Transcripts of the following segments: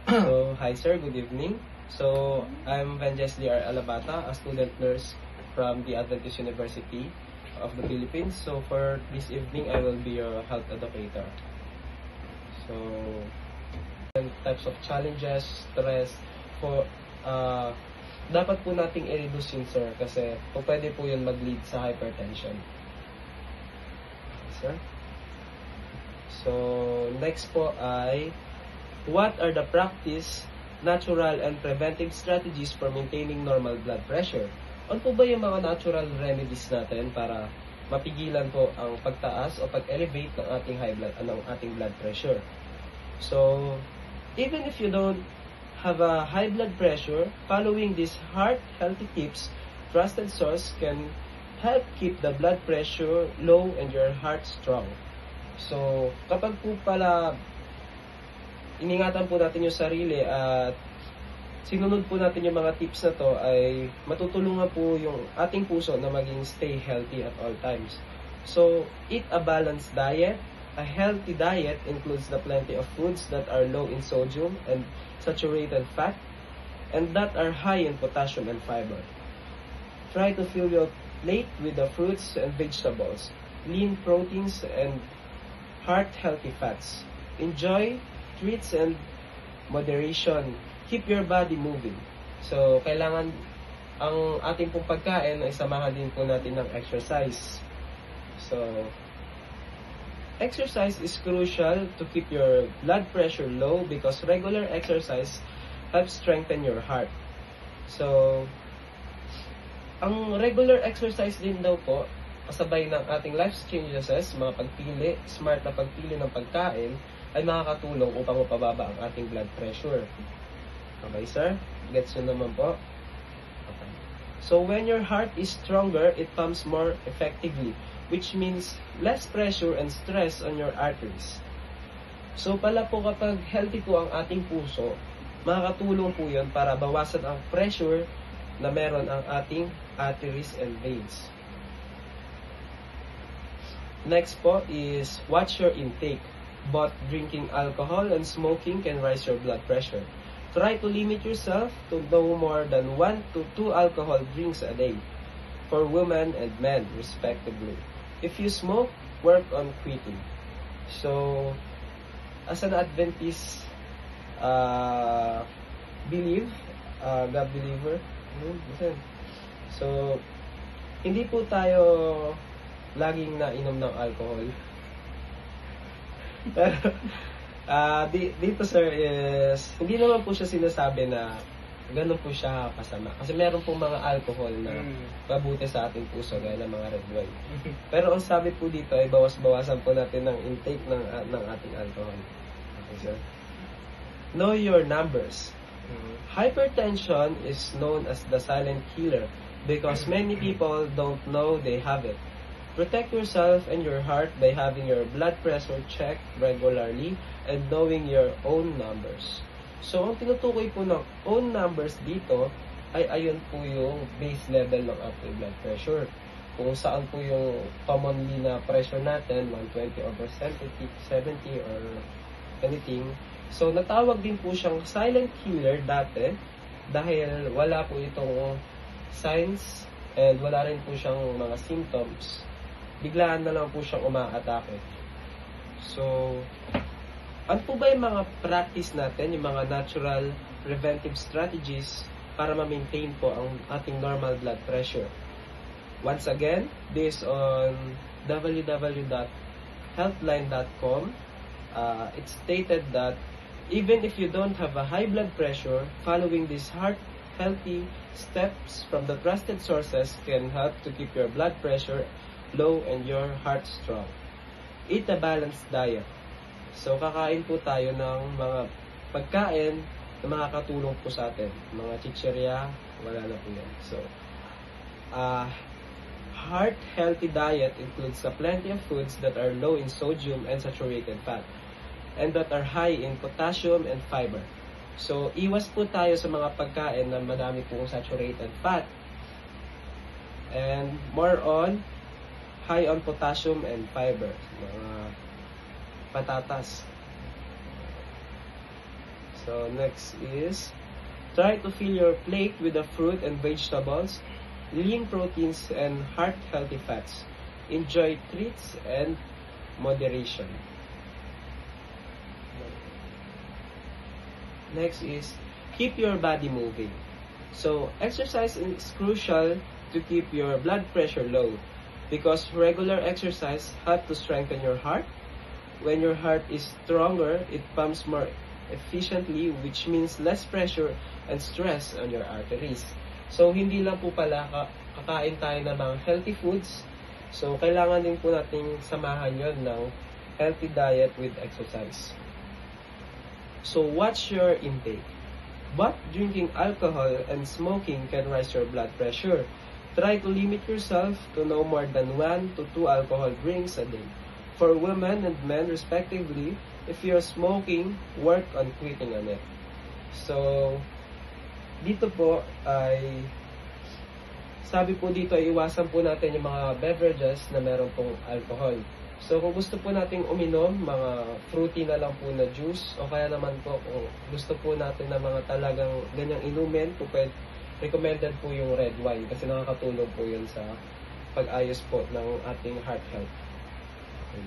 So, hi sir, good evening. So, I'm Venjes D.R. Alabata, a student nurse from the Adventist University of the Philippines. So, for this evening, I will be your health educator. So, types of challenges, stress, for dapat po nating i-reduce yun sir kasi pwede po yun mag-lead sa hypertension. Sir? So, next po ay what are the practice, natural, and preventive strategies for maintaining normal blood pressure? Ano po ba yung mga natural remedies natin para mapigilan po ang pagtaas o pag-elevate ng ating blood pressure? So, even if you don't have a high blood pressure, following these heart-healthy tips, trusted source can help keep the blood pressure low and your heart strong. So, kapag po pala iningatan po natin yung sarili at sinunod po natin yung mga tips na to, ay matutulungan po yung ating puso na maging stay healthy at all times. So, eat a balanced diet. A healthy diet includes the plenty of foods that are low in sodium and saturated fat and that are high in potassium and fiber. Try to fill your plate with the fruits and vegetables, lean proteins and heart-healthy fats. Enjoy treats and moderation. Keep your body moving. So, kailangan ang ating pong pagkain ay samahan din po natin ng exercise. So, exercise is crucial to keep your blood pressure low because regular exercise helps strengthen your heart. So, ang regular exercise din daw po, kasabay ng ating life changes, mga pagpili, smart na pagpili ng pagkain, ay makakatulong upang mapababa ang ating blood pressure. Okay, sir? Gets nyo naman po? Okay. So, when your heart is stronger, it pumps more effectively, which means less pressure and stress on your arteries. So, pala po kapag healthy po ang ating puso, makakatulong po yun para bawasan ang pressure na meron ang ating arteries and veins. Next po is watch your intake. Both drinking alcohol and smoking can raise your blood pressure. Try to limit yourself to no more than 1 to 2 alcohol drinks a day for women and men, respectively. If you smoke, work on quitting. So, as an Adventist God believer, so, hindi po tayo laging nainom ng alcohol. Pero, dito sir is, hindi naman po siya sinasabi na ganun po siya kasama. Kasi meron po mga alcohol na mabuti sa ating puso, gaya ng mga red wine. Pero ang sabi po dito ay bawas-bawasan po natin ng intake ng ating alcohol. Okay sir? Know your numbers. Hypertension is known as the silent killer because many people don't know they have it. Protect yourself and your heart by having your blood pressure checked regularly and knowing your own numbers. So, ang tinutukoy po ng own numbers dito ay ayon po yung base level ng ating blood pressure. Kung saan po yung commonly na pressure natin, 120/70 or anything. So, natawag din po siyang silent killer dati dahil wala po itong signs and wala rin po siyang mga symptoms. Biglaan na lang po siyang umaatake. So, ano po ba yung mga practice natin, yung mga natural preventive strategies para ma-maintain po ang ating normal blood pressure? Once again, based on www.healthline.com, it's stated that even if you don't have a high blood pressure, following these heart-healthy steps from the trusted sources can help to keep your blood pressure low and your heart strong. Eat a balanced diet. So, kakain po tayo ng mga pagkain na makakatulong po sa atin. Mga chichirya, wala na po yan. So, heart-healthy diet includes a plenty of foods that are low in sodium and saturated fat and that are high in potassium and fiber. So, iwas po tayo sa mga pagkain na madami pong saturated fat and more on high on potassium and fiber, mga patatas. So, next is, try to fill your plate with the fruit and vegetables, lean proteins, and heart-healthy fats. Enjoy treats and moderation. Next is, keep your body moving. So, exercise is crucial to keep your blood pressure low because regular exercise helps to strengthen your heart. When your heart is stronger, it pumps more efficiently, which means less pressure and stress on your arteries. So, hindi lang po pala kakain tayo ng mga healthy foods. So, kailangan din po nating samahan yon ng healthy diet with exercise. So, watch your intake. But drinking alcohol and smoking can raise your blood pressure. Try to limit yourself to no more than 1 to 2 alcohol drinks a day. For women and men respectively, if you're smoking, work on quitting on it. So, dito po ay, sabi po dito ay iwasan po natin yung mga beverages na meron pong alcohol. So, kung gusto po nating uminom, mga fruity na lang po na juice, o kaya naman po, kung gusto po natin na mga talagang ganyang inumin, po recommended po yung red wine kasi nakakatulong po yun sa pag-ayos po ng ating heart health. Okay.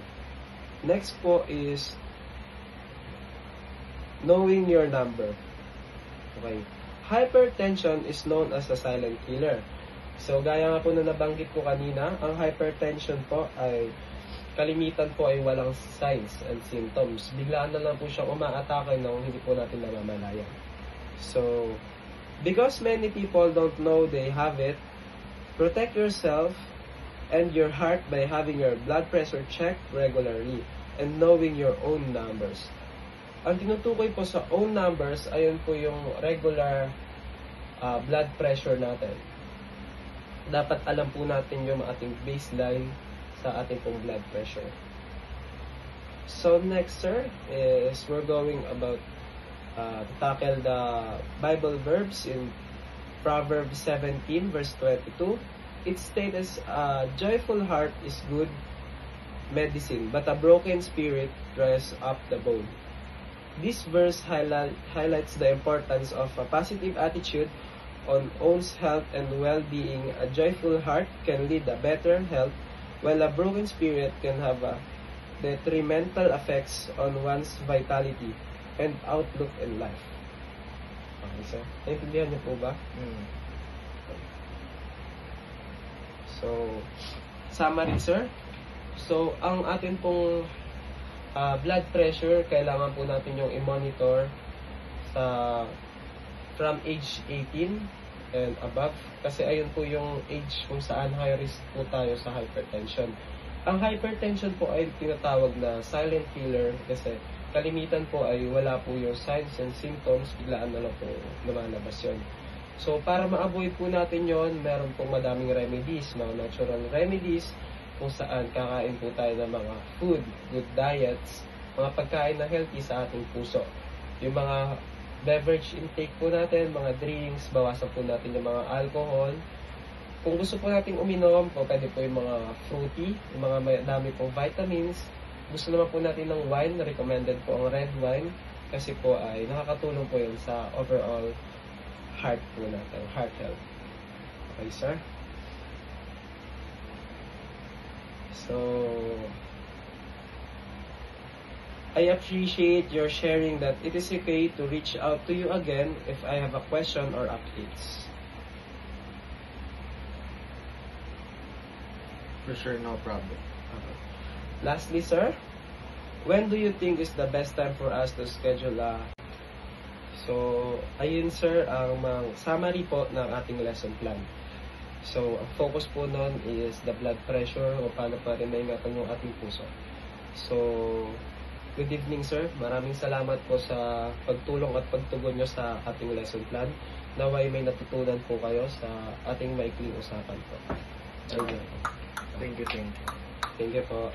Next po is knowing your number. Okay. Hypertension is known as a silent killer. So, gaya nga po na nabanggit ko kanina, ang hypertension po ay kalimitan po ay walang signs and symptoms. Biglaan na lang po siyang umaatake nang hindi po natin namamalayan. So, because many people don't know they have it, protect yourself and your heart by having your blood pressure checked regularly and knowing your own numbers. Ang tinutukoy po sa own numbers, ayun po yung regular blood pressure natin. Dapat alam po natin yung ating baseline sa ating pong blood pressure. So next, sir, is we're going about to tackle the Bible verbs in Proverbs 17 verse 22. It states, a joyful heart is good medicine, but a broken spirit dries up the bone. This verse highlights the importance of a positive attitude on one's health and well-being. A joyful heart can lead a better health, while a broken spirit can have a detrimental effects on one's vitality and outlook in life. Okay, sir. Naintindihan niyo po ba? So, summary, sir. So, ang atin pong blood pressure, kailangan po natin yung i-monitor from age 18 and above. Kasi ayun po yung age kung saan high risk po tayo sa hypertension. Ang hypertension po ay tinatawag na silent killer kasi kalimitan po ay wala po yung signs and symptoms, biglaan na lang po lumalabas yun. So, para ma-avoid po natin yon, meron pong madaming remedies, mga natural remedies, kung saan kakain po tayo ng mga food, good diets, mga pagkain na healthy sa ating puso. Yung mga beverage intake po natin, mga drinks, bawasan po natin yung mga alcohol. Kung gusto po natin uminom po, pwede po yung mga fruity, yung mga may dami pong vitamins. Gusto naman po natin ng wine, recommended po ang red wine kasi po ay nakakatulong po yun sa overall heart po natin, heart health. Okay, sir? So, I appreciate your sharing that it is okay to reach out to you again if I have a question or updates. For sure, no problem. Okay. Lastly, sir, when do you think is the best time for us to schedule a... So, ayun sir, ang summary po ng ating lesson plan. So, ang focus po nun is the blood pressure o paano pa rin maingatan yung ating puso. So, good evening sir. Maraming salamat po sa pagtulong at pagtugon nyo sa ating lesson plan. Naway may natutunan po kayo sa ating maikling usapan po. Thank you. Thank you po.